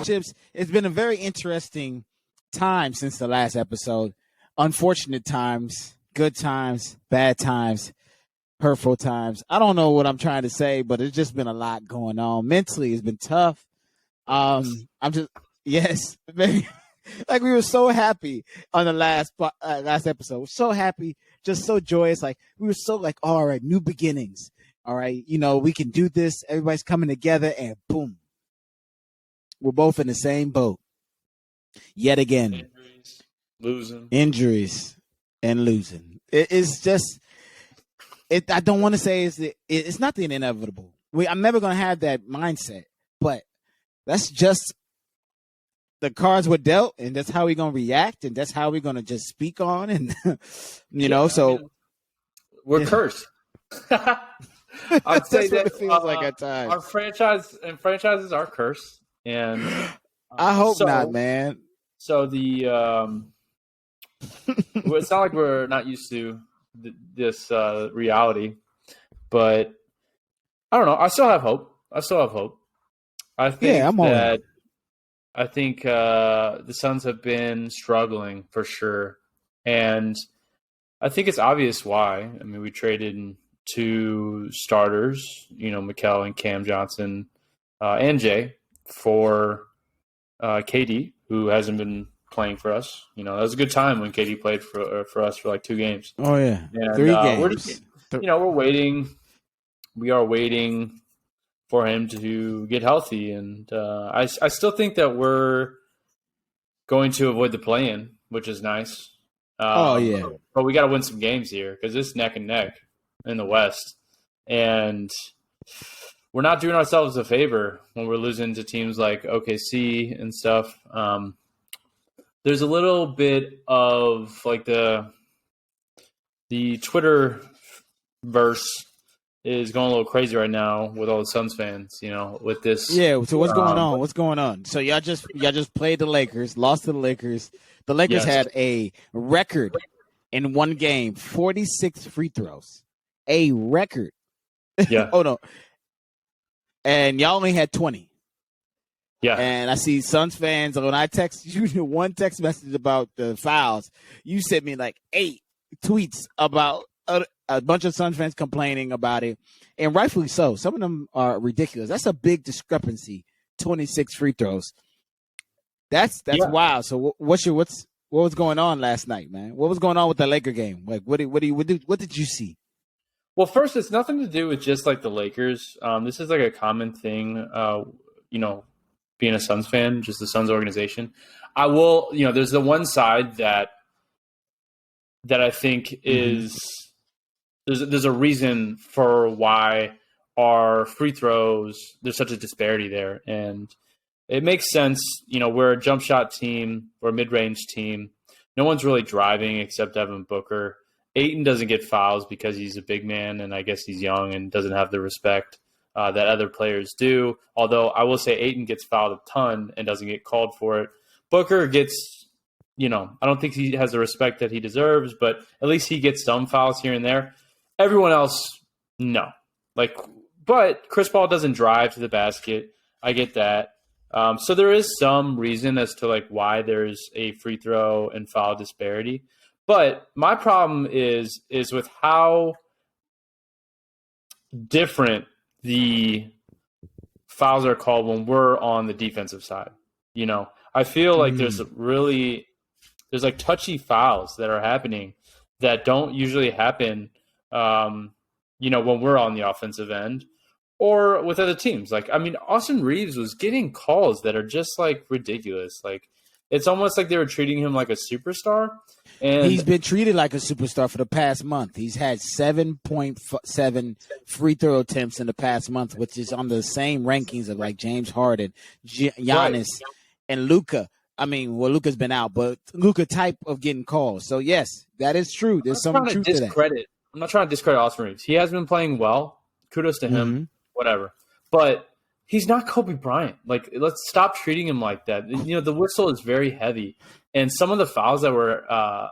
Chips, it's been a very interesting time since the last episode. Unfortunate times, good times, bad times, hurtful times. I don't know what I'm trying to say, but it's just been a lot going on. Mentally, it's been tough. I'm just yes, maybe like we were so happy on the last episode. We're so happy, just so joyous. Like we were so like, all right, new beginnings. All right, we can do this. Everybody's coming together, and boom, we're both in the same boat yet again. Injuries and losing. It's just I don't want to say it's not the inevitable. I'm never gonna have that mindset, but that's just the cards were dealt, and that's how we're gonna react, and that's how we're gonna just speak on, and so we're cursed. I'd say that it feels like at times. Our franchises are cursed, and I hope not, man. So it's not like we're not used to this reality, but I don't know. I still have hope. I think the Suns have been struggling for sure, and I think it's obvious why. I mean, we traded 2 starters, Mikal and Cam Johnson, and Jay for KD, who hasn't been playing for us. That was a good time when KD played for us for like 2 games. Oh yeah, and, 3 games. We're waiting. We are waiting for him to get healthy, and I still think that we're going to avoid the play-in, which is nice. But we got to win some games here because it's neck and neck in the West, and we're not doing ourselves a favor when we're losing to teams like OKC and stuff. There's a little bit of like the Twitter verse is going a little crazy right now with all the Suns fans, with this. Yeah. So what's going on? What's going on? So y'all just played the Lakers, lost to the Lakers. The Lakers had a record in one game, 46 free throws. A record. Yeah. Oh no. And y'all only had 20. Yeah. And I see Suns fans, when I text you one text message about the fouls, you sent me like 8 tweets about a bunch of Suns fans complaining about it, and rightfully so. Some of them are ridiculous. That's a big discrepancy. 26 free throws. That's wild. So what was going on last night, man? What was going on with the Laker game? Like what did you see? Well, first, it's nothing to do with just like the Lakers. This is like a common thing. Being a Suns fan, just the Suns organization. I will, there's the one side that I think is. There's a reason for why our free throws, there's such a disparity there. And it makes sense. We're a jump shot team. We're a mid-range team. No one's really driving except Devin Booker. Ayton doesn't get fouls because he's a big man, and I guess he's young and doesn't have the respect that other players do. Although I will say Ayton gets fouled a ton and doesn't get called for it. Booker gets, I don't think he has the respect that he deserves, but at least he gets some fouls here and there. Everyone else, no. But Chris Paul doesn't drive to the basket. I get that. So there is some reason as to why there's a free throw and foul disparity. But my problem is with how different the fouls are called when we're on the defensive side. I feel like there's touchy fouls that are happening that don't usually happen when we're on the offensive end or with other teams. Austin Reeves was getting calls that are just ridiculous. It's almost like they were treating him like a superstar. And he's been treated like a superstar for the past month. He's had 7.7 free throw attempts in the past month, which is on the same rankings of James Harden, Giannis, and Luka. Luka's been out, but Luka type of getting calls. So yes, that is true. There's some truth to that. I'm not trying to discredit Austin Reeves. He has been playing well. Kudos to him. Whatever. But he's not Kobe Bryant. Let's stop treating him like that. The whistle is very heavy. And some of the fouls that were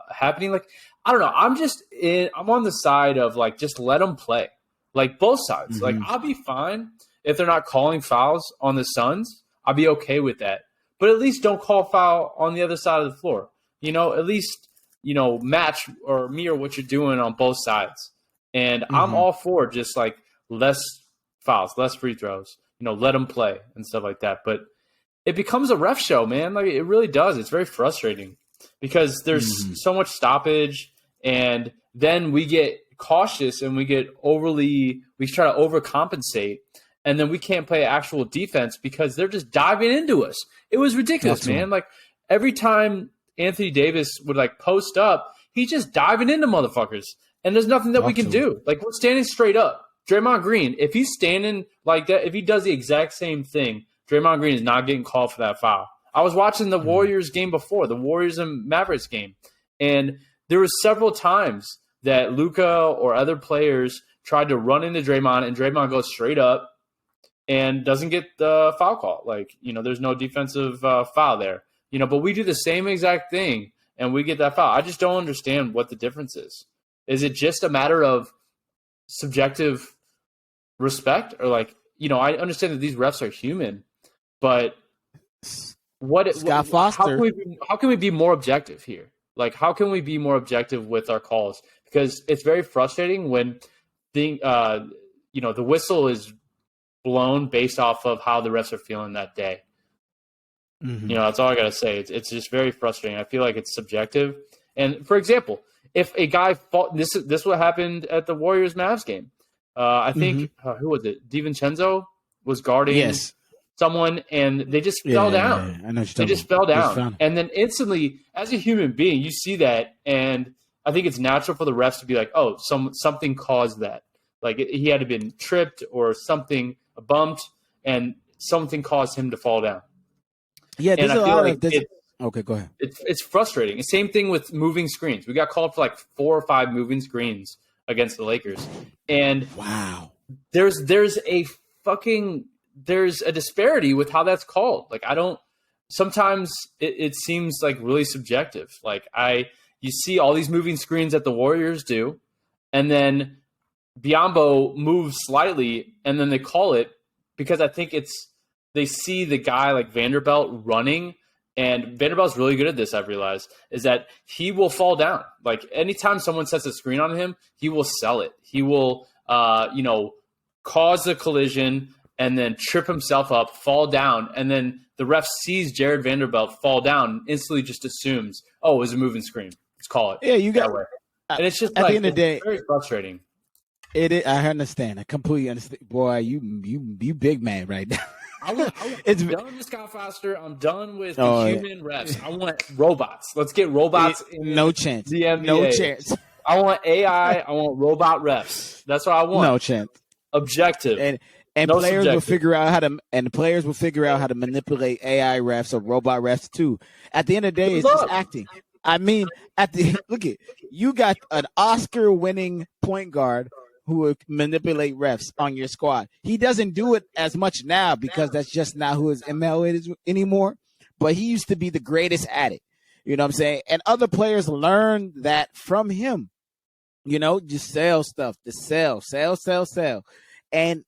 happening, I don't know. I'm on the side of just let them play. Both sides. I'll be fine if they're not calling fouls on the Suns. I'll be okay with that. but at least don't call foul on the other side of the floor. At least, match or mirror what you're doing on both sides. And I'm all for just like less fouls, less free throws, let them play and stuff like that. But it becomes a ref show, man. Like it really does. It's very frustrating because there's so much stoppage, and then we get cautious and we try to overcompensate, and then we can't play actual defense because they're just diving into us. It was ridiculous, man. Like every time Anthony Davis would like post up, he's just diving into motherfuckers, and there's nothing that we can do. Like we're standing straight up. Draymond Green, if he's standing like that, if he does the exact same thing, Draymond Green is not getting called for that foul. I was watching the Warriors game before, the Warriors and Mavericks game, and there was several times that Luka or other players tried to run into Draymond, and Draymond goes straight up and doesn't get the foul call. Like, there's no defensive foul there. But we do the same exact thing, and we get that foul. I just don't understand what the difference is. Is it just a matter of subjective respect? Or like, I understand that these refs are human, but Scott Foster. How can we be more objective here? Like, how can we be more objective with our calls? Because it's very frustrating when the whistle is blown based off of how the refs are feeling that day. That's all I got to say. It's just very frustrating. I feel like it's subjective. And for example, if a guy this is what happened at the Warriors Mavs game. I think who was it? DiVincenzo was guarding someone, and they just fell down. I know they just fell down, and then instantly, as a human being, you see that, and I think it's natural for the refs to be like, "Oh, something caused that. Like he had to been tripped or something, bumped, and something caused him to fall down." Yeah, there's a lot of this. Okay, go ahead. It's frustrating. Same thing with moving screens. We got called for like 4 or 5 moving screens against the Lakers, and wow, there's a disparity with how that's called. Like sometimes it seems like really subjective. Like you see all these moving screens that the Warriors do, and then Biyombo moves slightly, and then they call it because I think they see the guy like Vanderbilt running, and Vanderbilt's really good at this, I've realized, is that he will fall down. Like anytime someone sets a screen on him, he will sell it. He will cause a collision and then trip himself up, fall down, and then the ref sees Jared Vanderbilt fall down and instantly just assumes, oh, it was a moving screen. Let's call it. Yeah, you got it. And it's just at the end of the day, very frustrating. It is, I understand. I completely understand. Boy, you big man right now. I'm done with Scott Foster. I'm done with the human refs. I want robots. Let's get robots. No chance. The NBA. No chance. I want AI. I want robot refs. That's what I want. No chance. Objective. And no players subjective. will figure out how to manipulate AI refs or robot refs too. At the end of the day, it's just acting. I mean, you got an Oscar-winning point guard who would manipulate refs on your squad. He doesn't do it as much now because that's just not who his ML is anymore. But he used to be the greatest at it. You know what I'm saying? And other players learned that from him. Just sell stuff. Just sell. And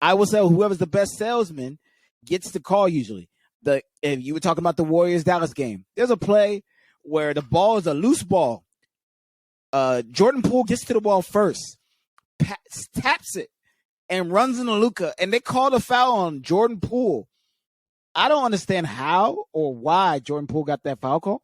I will say whoever's the best salesman gets the call usually. If you were talking about the Warriors-Dallas game, there's a play where the ball is a loose ball. Jordan Poole gets to the ball first. Taps it and runs into Luka, and they called a foul on Jordan Poole. I don't understand how or why Jordan Poole got that foul call.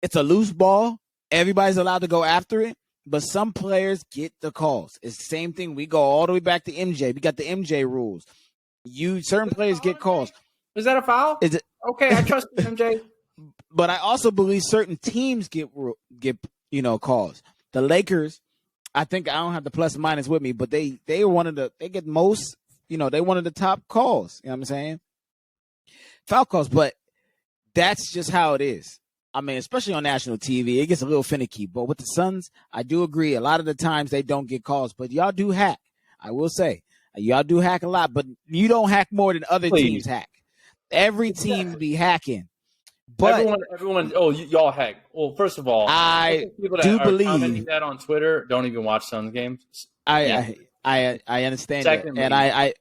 It's a loose ball. Everybody's allowed to go after it, but some players get the calls. It's the same thing. We go all the way back to MJ. We got the MJ rules. Certain players get calls. Is that a foul? Is it okay? I trust MJ, but I also believe certain teams get calls. The Lakers. I think I don't have the plus and minus with me, but they get most, they one of the top calls. You know what I'm saying? Foul calls, but that's just how it is. I mean, especially on national TV, it gets a little finicky. But with the Suns, I do agree. A lot of the times they don't get calls, but y'all do hack. I will say, y'all do hack a lot, but you don't hack more than other teams hack. Every team be hacking. But everyone. Oh, y'all hack. Well, first of all, I people that do are believe commenting that on Twitter don't even watch Suns games. I understand Secondly, that, and I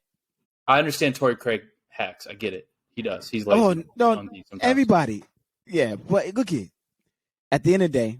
understand Torrey Craig hacks. I get it. He does. He's lazy. Oh no, on these sometimes. everybody. Yeah, but look at the end of the day,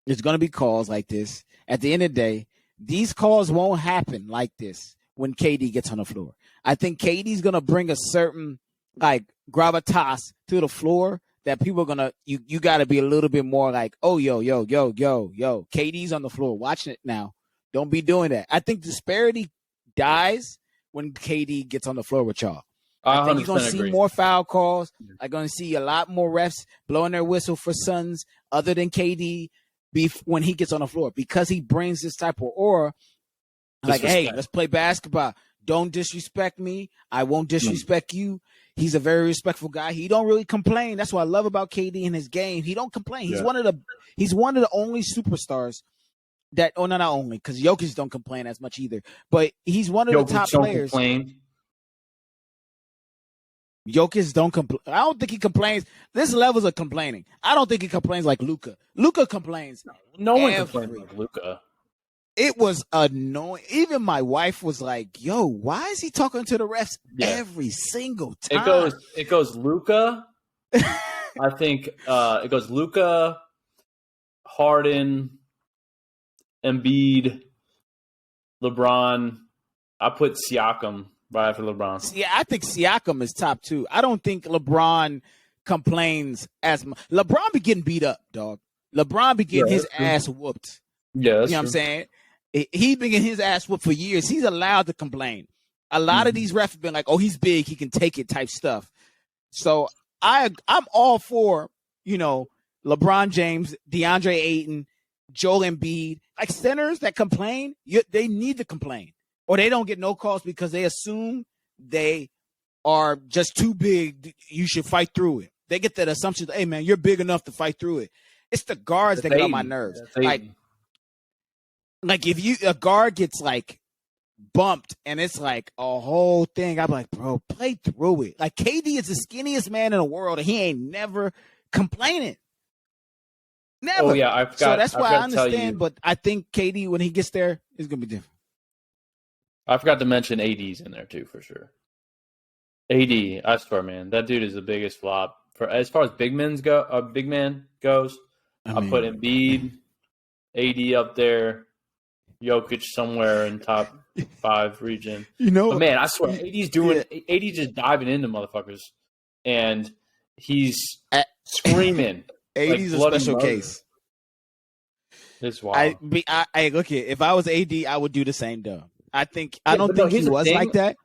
there's gonna be calls like this. At the end of the day, these calls won't happen like this when KD gets on the floor. I think KD's gonna bring a certain like gravitas to the floor that people are gonna you gotta be a little bit more like, oh yo, KD's on the floor. Watching it now. Don't be doing that. I think disparity dies when KD gets on the floor with y'all. I think you're going to see more foul calls. I'm going to see a lot more refs blowing their whistle for Suns other than KD when he gets on the floor because he brings this type of aura. Like, hey, let's play basketball. Don't disrespect me. I won't disrespect you. He's a very respectful guy. He don't really complain. That's what I love about KD in his game. He don't complain. He's one of the only superstars that, not only because Jokic don't complain as much either, but he's one of the top players. Jokic don't complain. I don't think he complains. There's levels of complaining. I don't think he complains like Luka. Luka complains. No one complains like Luka. It was annoying. Even my wife was like, "Yo, why is he talking to the refs every single time?" It goes Luka. I think it goes Luka, Harden, Embiid, LeBron. I put Siakam right after LeBron. Yeah, I think Siakam is top 2. I don't think LeBron complains as much. LeBron be getting beat up, dog. LeBron be getting his ass whooped. Yeah, that's you know what I'm saying? He been getting his ass whooped for years. He's allowed to complain. A lot of these refs have been like, oh, he's big, he can take it type stuff. So I'm all for, LeBron James, DeAndre Ayton, Joel Embiid, like centers that complain, they need to complain. Or they don't get no calls because they assume they are just too big. You should fight through it. They get that assumption, hey, man, you're big enough to fight through it. It's the guards that get on my nerves. Like if a guard gets like bumped and it's like a whole thing, I'm like, bro, play through it. Like KD is the skinniest man in the world and he ain't never complaining. Never. Oh, yeah, so that's why I understand, but I think KD, when he gets there, is going to be different. I forgot to mention AD's in there, too, for sure. AD, I swear, man, that dude is the biggest flop. As far as big man goes, I put Embiid, AD up there, Jokic somewhere in top 5 region. But, man, I swear, AD's just diving into motherfuckers, and he's screaming. AD's a special case. It's wild. I look at if I was AD, I would do the same though. I don't think he was like that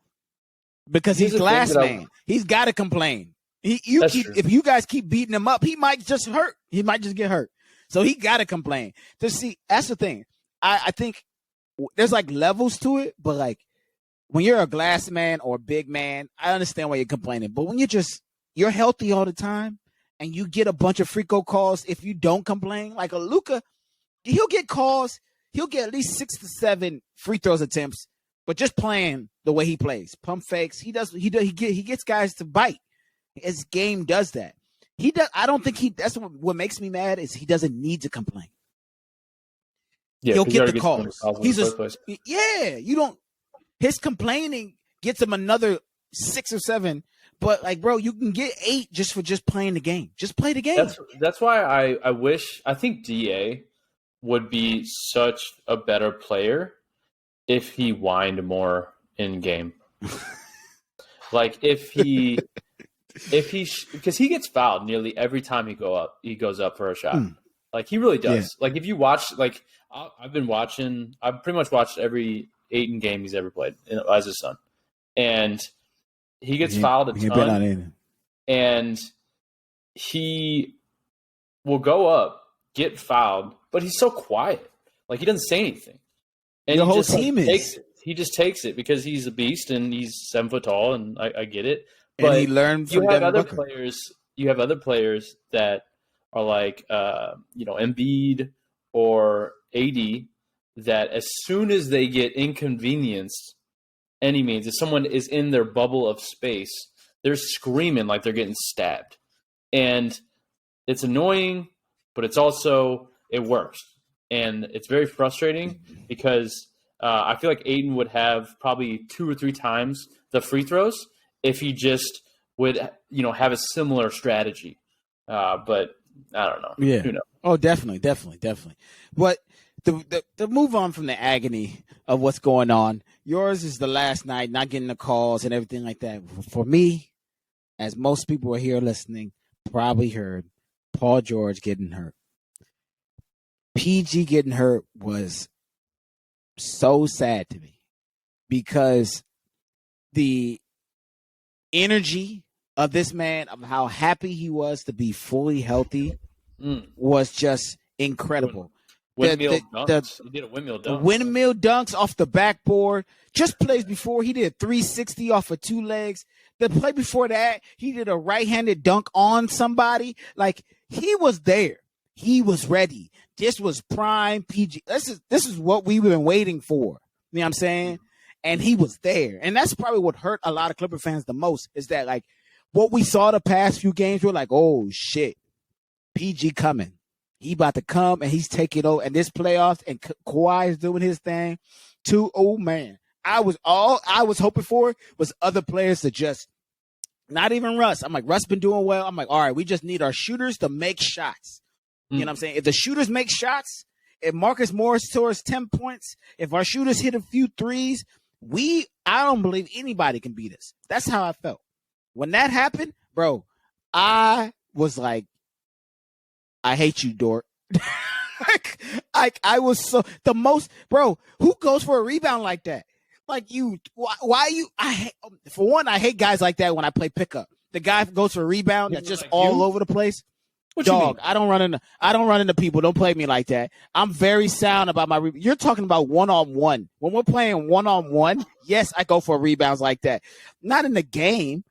because he's glass man. He's got to complain. If you guys keep beating him up, he might just hurt. He might just get hurt. So he got to complain. That's the thing. I think there's like levels to it, but like when you're a glass man or a big man, I understand why you're complaining. But when you're healthy all the time and you get a bunch of freako calls if you don't complain, like a Luka, he'll get calls. He'll get at least 6 to 7 free throws attempts, but just playing the way he plays, pump fakes. He gets guys to bite. His game does that. He does. I don't think that's what makes me mad is he doesn't need to complain. Yeah, he'll get the calls. You don't. His complaining gets him another 6 or 7. But like, bro, you can get 8 just for playing the game. Just play the game. That's why I think DA would be such a better player if he whined more in game. Like because he gets fouled nearly every time he goes up for a shot. Like he really does. Yeah. Like if you watch, like I've pretty much watched every Ayton game he's ever played as a Sun, and he gets fouled a ton, and he will go up, get fouled, but he's so quiet. Like he doesn't say anything. And the whole team is. He just takes it because he's a beast and he's 7 foot tall, and I get it. But and he learned from Devin Booker. You have other players that are like Embiid or AD that as soon as they get inconvenienced any means, if someone is in their bubble of space, they're screaming like they're getting stabbed. And it's annoying, but it's also, it works. And it's very frustrating because I feel like Ayton would have probably 2 or 3 times the free throws if he just would have a similar strategy. But I don't know. Yeah. Who knows? Oh, definitely. But the move on from the agony of what's going on. Yours is the last night, not getting the calls and everything like that. For me, as most people are here listening, probably heard Paul George getting hurt. PG getting hurt was so sad to me because the energy of this man, of how happy he was to be fully healthy, was just incredible. Windmill dunks. He did a windmill dunk. Windmill dunks off the backboard. Just plays before, he did 360 off of two legs. The play before that, he did a right-handed dunk on somebody. Like, he was there. He was ready. This was prime PG. This is what we've been waiting for. You know what I'm saying? And he was there. And that's probably what hurt a lot of Clipper fans the most, is that, like, what we saw the past few games, we're like, oh, shit, PG coming. He about to come, and he's taking over. And this playoffs, and Kawhi is doing his thing, too. Oh, man. All I was hoping for was other players to just, not even Russ. I'm like, Russ been doing well. I'm like, all right, we just need our shooters to make shots. You know what I'm saying? If the shooters make shots, if Marcus Morris scores 10 points, if our shooters hit a few threes, I don't believe anybody can beat us. That's how I felt. When that happened, bro, I was like, I hate you, Dort. like I was so the most, bro, who goes for a rebound like that? Like, you, why you? For one, I hate guys like that when I play pickup. The guy goes for a rebound that's just like all over the place. What Dog, I don't run into people. Don't play me like that. I'm very sound about my You're talking about one-on-one. When we're playing one-on-one, yes, I go for rebounds like that. Not in the game.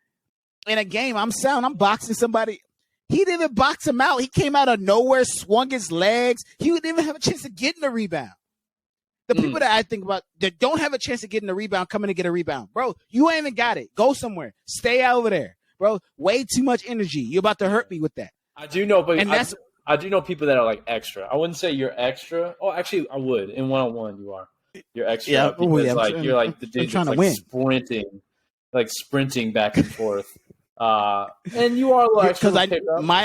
In a game, I'm sound. I'm boxing somebody. He didn't even box him out. He came out of nowhere, swung his legs. He wouldn't even have a chance of getting a rebound. The people that I think about that don't have a chance of getting a rebound, coming to get a rebound. Bro, you ain't even got it. Go somewhere. Stay over there. Bro, way too much energy. You're about to hurt me with that. I do know, but I do know people that are like extra. I wouldn't say you're extra. Oh, actually, I would. In one-on-one, you are. You're extra. Yeah, because you're like the dude that's like sprinting back and forth. And you are a little extra. Because my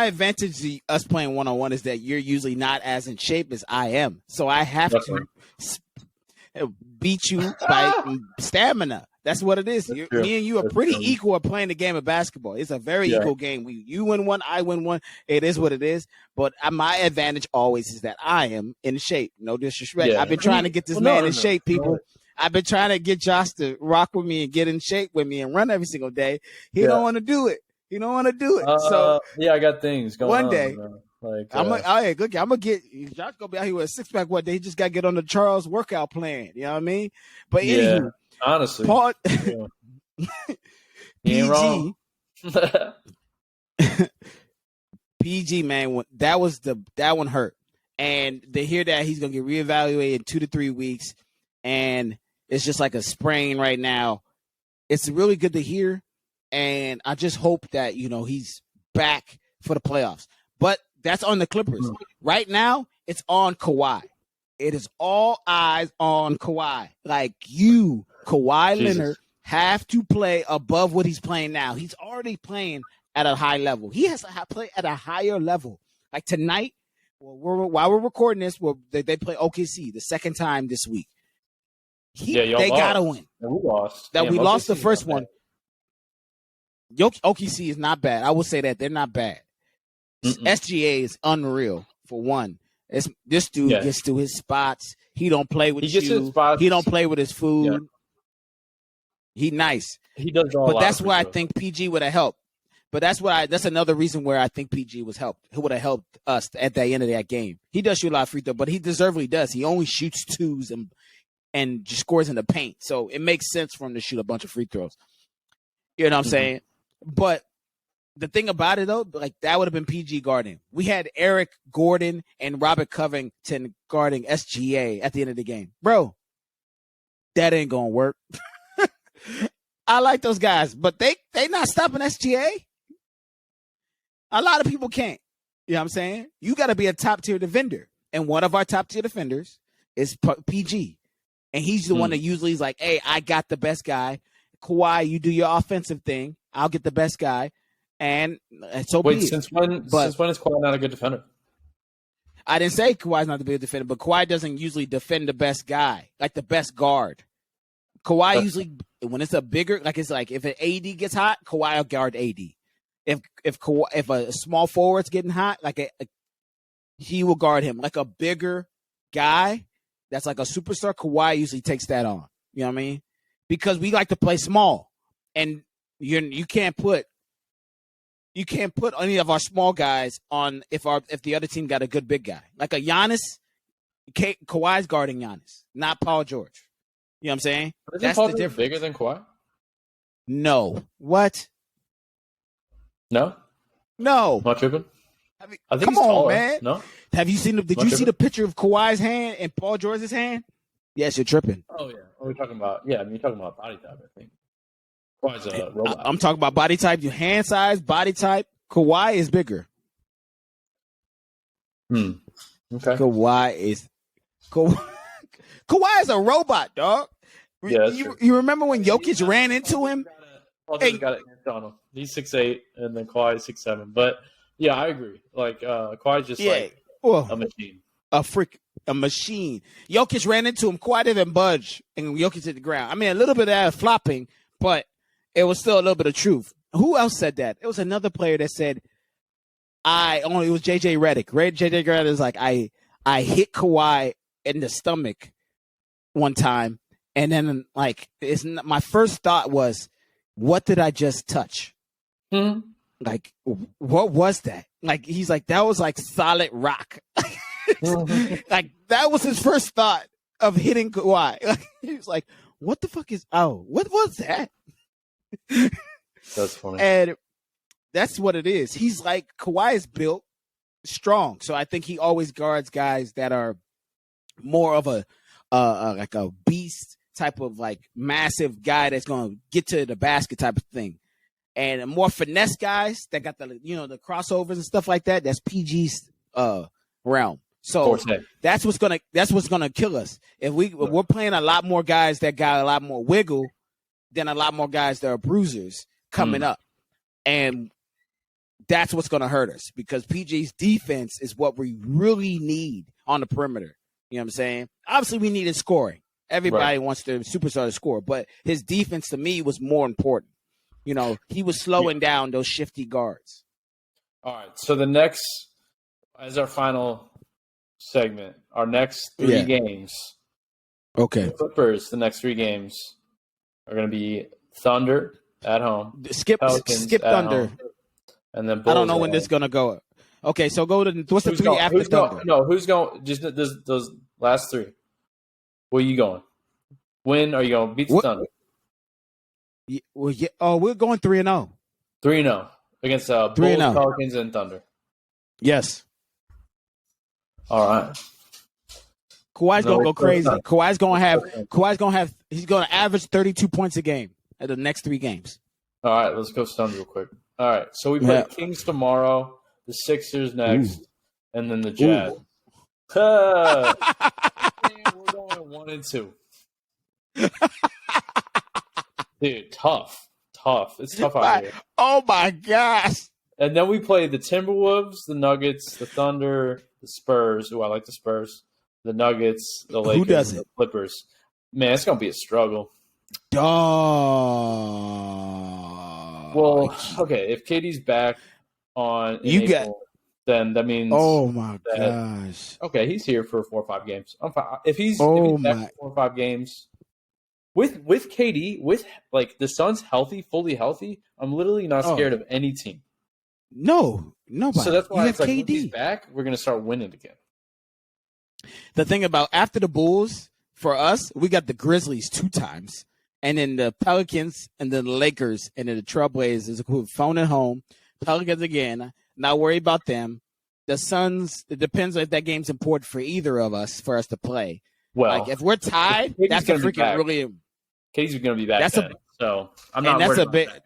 advantage to us playing one-on-one is that you're usually not as in shape as I am. So I have to beat you by stamina. That's what it is. Me and you are pretty equal at playing the game of basketball. It's a very equal game. You win one, I win one. It is what it is. But my advantage always is that I am in shape. No disrespect. Yeah. I've been trying to get this man in shape, people. I've been trying to get Josh to rock with me and get in shape with me and run every single day. He don't want to do it. So I got things going on. One day. I'm gonna get Josh gonna be out here with a 6-pack one day. He just gotta get on the Charles workout plan. You know what I mean? But anywho, honestly, Paul, PG, PG, man, that one hurt. And to hear that he's gonna get reevaluated in 2 to 3 weeks, and it's just like a sprain right now. It's really good to hear, and I just hope that he's back for the playoffs. But that's on the Clippers. Right now, it's on Kawhi. It is all eyes on Kawhi. Like Kawhi Leonard, have to play above what he's playing now. He's already playing at a high level. He has to play at a higher level. Like tonight, while we're recording this, they play OKC the second time this week. They got to win. And we lost. We lost the first one. OKC is not bad. I will say that. They're not bad. SGA is unreal, for one. This dude gets to his spots. He don't play with you. He don't play with his food. Yeah. He nice. He does all. But that's where I think PG would have helped. But that's another reason where I think PG would have helped us at the end of that game. He does shoot a lot of free throws, but he deservedly does. He only shoots twos and just scores in the paint. So it makes sense for him to shoot a bunch of free throws. You know what I'm saying? But the thing about it, though, like that would have been PG guarding. We had Eric Gordon and Robert Covington guarding SGA at the end of the game. Bro, that ain't going to work. I like those guys, but they not stopping SGA. A lot of people can't. You know what I'm saying? You got to be a top-tier defender. And one of our top-tier defenders is PG. And he's the one that usually is like, hey, I got the best guy. Kawhi, you do your offensive thing. I'll get the best guy, and so Wait, be it. since when is Kawhi not a good defender? I didn't say Kawhi's not the best defender, but Kawhi doesn't usually defend the best guy, like the best guard. Kawhi usually, when it's a bigger, like it's like if an AD gets hot, Kawhi will guard AD. If a small forward's getting hot, he will guard him. Like a bigger guy that's like a superstar, Kawhi usually takes that on. You know what I mean? Because we like to play small, and you can't put any of our small guys on if the other team got a good big guy. Like a Giannis, Kawhi's guarding Giannis, not Paul George. You know what I'm saying? That's Paul the difference. Bigger than Kawhi? No. What? No. Not tripping? I think he's come on, taller. Man. No. Have you seen Did you see the picture of Kawhi's hand and Paul George's hand? Yes, you're tripping. Oh yeah. What are we talking about? Yeah, you're talking about body type, I think. Kawhi's a robot. I'm talking about body type. Your hand size, body type. Kawhi is bigger. Okay. Kawhi is a robot, dog. Yeah, you remember when Jokic ran into him? Paul George got it on him. He's 6'8", and then Kawhi is 6'7". But yeah, I agree. Like Kawhi's just a machine. A machine. Jokic ran into him. Kawhi didn't budge, and Jokic hit the ground. I mean, a little bit of that flopping, but it was still a little bit of truth. Who else said that? It was another player that said, it was JJ Redick. JJ Redick is like, I hit Kawhi in the stomach one time, and then my first thought was, what did I just touch? Mm-hmm. Like, what was that? Like, he's like, that was like solid rock. Like, that was his first thought of hitting Kawhi. Like, he was like, what the fuck what was that? That's funny. And that's what it is. He's like, Kawhi is built strong. So I think he always guards guys that are more of a beast type of like massive guy that's going to get to the basket type of thing. And more finesse guys that got the crossovers and stuff like that. That's PG's realm. So that's what's gonna kill us. If we're playing a lot more guys that got a lot more wiggle than a lot more guys that are bruisers coming up, and that's what's gonna hurt us because PG's defense is what we really need on the perimeter. You know what I'm saying? Obviously, we needed scoring. Everybody wants the superstar to score, but his defense to me was more important. You know, he was slowing down those shifty guards. All right. So the next, as our final segment, our next 3 games. Okay. The Clippers, the next 3 games are going to be Thunder at home. Skip Thunder. Home, and then Bulls I don't know when this is going to go. Okay, so go to what's the 3 after Thunder? Who's going? Just those last 3. Where are you going? When are you going to beat the Thunder? We're going 3-0. 3-0 against Bulls, Pelicans, and Thunder. Yes. All right. Kawhi's gonna go crazy. Kawhi's gonna have. He's gonna average 32 points a game at the next 3 games. All right, let's go Suns real quick. All right, so we play Kings tomorrow, the Sixers next, and then the Jazz. We're going 1-2. Dude, tough. It's tough out here. Oh my gosh! And then we play the Timberwolves, the Nuggets, the Thunder, the Spurs. Ooh, I like the Spurs. The Nuggets, the Lakers, the Clippers. Man, it's gonna be a struggle. Well, okay. If KD's back in April, then that means. Oh my gosh! Okay, he's here for 4 or 5 games. I'm fine. If he's back for 4 or 5 games. With KD, with like the Suns fully healthy, I'm literally not scared of any team. No, nobody. So that's why it's like KD. when he's back, we're gonna start winning again. The thing about after the Bulls, for us, we got the Grizzlies 2 times, and then the Pelicans, and then the Lakers, and then the Trailblazers who phone at home. Pelicans again, not worry about them. The Suns, it depends if that game's important for either of us for us to play. Well, like if we're tied, that's a freaking really. KD's going to be back then, so I'm not worried about that.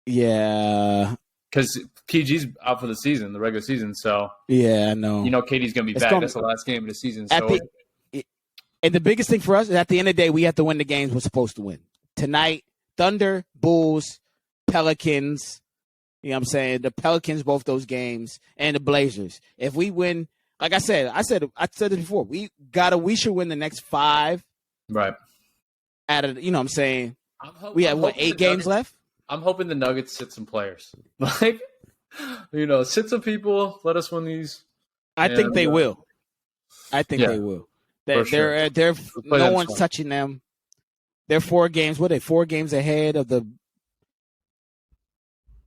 Yeah. Because PG's out for the season, the regular season, so yeah, I know. You know KD's going to be back. That's the last game of the season. And the biggest thing for us is at the end of the day, we have to win the games we're supposed to win. tonight, Thunder, Bulls, Pelicans. You know what I'm saying? The Pelicans, both those games, and the Blazers. If we win, like I said it before. We should win the next 5. Right. Out of, you know what I'm saying? We have 8 games left? I'm hoping the Nuggets sit some players. Like, sit some people, let us win these. I think they will. I think they will. They're no one's touching them. They're 4 games. What are they? 4 games ahead of the.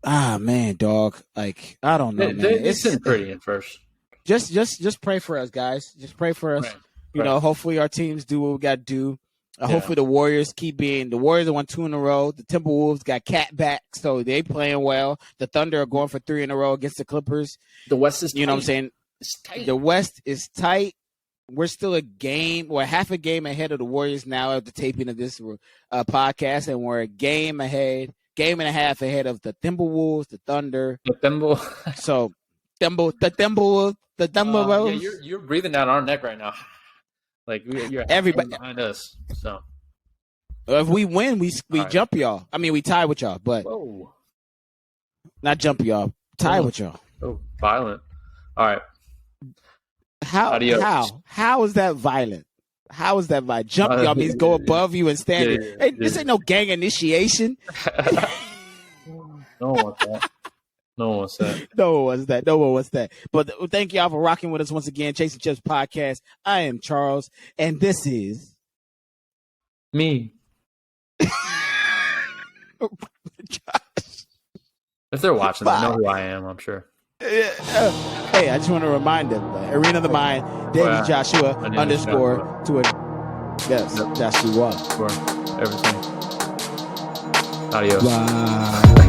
Ah, man, dog. Like, I don't know, man. It's been pretty at first. Just pray for us, guys. Just pray for us. Right. Hopefully our teams do what we got to do. Hopefully the Warriors keep being. The Warriors have won 2 in a row. The Timberwolves got Cat back, so they playing well. The Thunder are going for 3 in a row against the Clippers. The West is tight. You know what I'm saying? It's tight. The West is tight. We're still half a game ahead of the Warriors now at the taping of this podcast, and we're a game and a half ahead of the Timberwolves, the Thunder. So, the Timberwolves. Yeah, you're breathing down our neck right now. Like you're everybody behind us. So, if we win, we jump y'all. I mean, we tie with y'all, but not jump y'all. Tie with y'all. Oh, violent. All right. How is that violent? How is that violent? Jump y'all means go above you and stand it. Hey, this ain't no gang initiation. No one wants that. No one wants that. But thank y'all for rocking with us once again. Chasing Chips Podcast. I am Charles, and this is me. If they're watching, they know who I am, I'm sure. Hey, I just want to remind them, Arena of the Mind, David Joshua _ to it. Yes, Joshua. For everything. Adios. Bye.